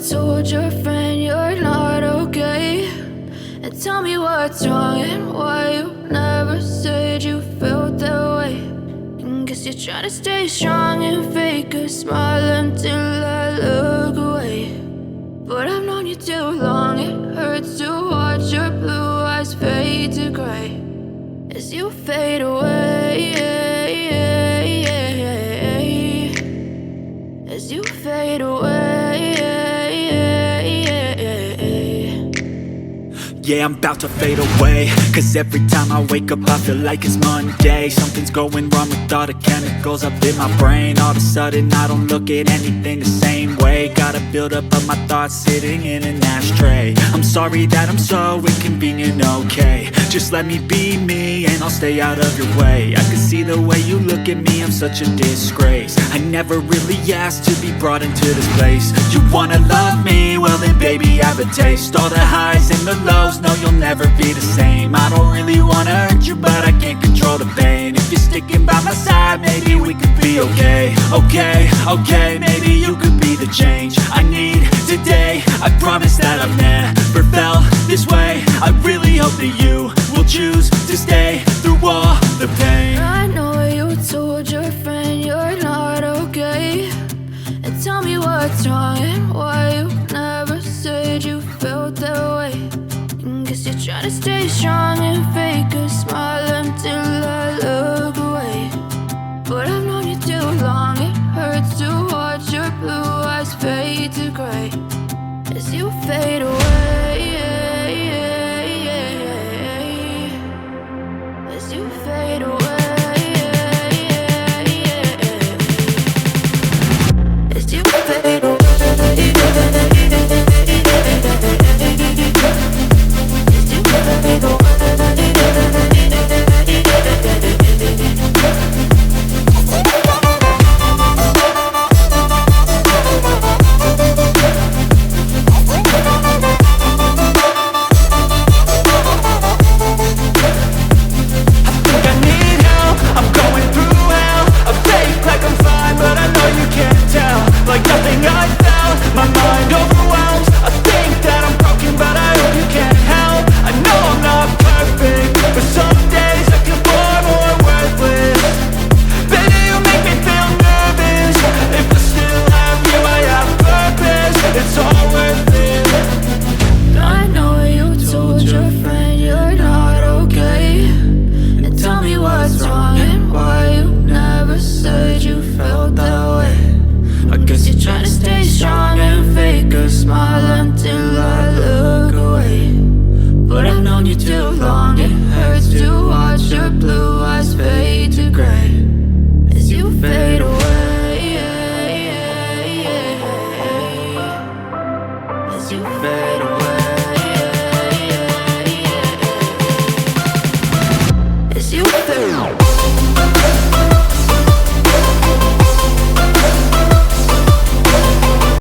told your friend you're not okay, and tell me what's wrong and why you never said you felt that way. And guess you're trying to stay strong and fake a smile until I look away. But I've known you too long, it hurts to watch your blue eyes fade to gray as you fade away, as you fade away. Yeah, I'm about to fade away, cause every time I wake up I feel like it's Monday. Something's going wrong with all the chemicals up in my brain. All of a sudden I don't look at anything the same way. Gotta build up of my thoughts sitting in an ashtray. I'm sorry that I'm so inconvenient, okay. Just let me be me and I'll stay out of your way. I can see the way you look at me, I'm such a disgrace. I never really asked to be brought into this place. You wanna love me? Well then baby I have a taste. All the highs and the lows, no you'll never be the same. I don't really wanna hurt you but I can't control the pain. If you're sticking by my side maybe we could be okay. Okay, maybe you could be the change I need today. I promise that I've never felt this way. I really hope that you will choose to stay through all the pain. I know you told your friend you're not okay, and tell me what's wrong and why you never said you felt that way. And guess you're trying to stay strong and fake a smile until I look away. But I've known you too long, it hurts to watch your blue eyes fade to gray as you fade away.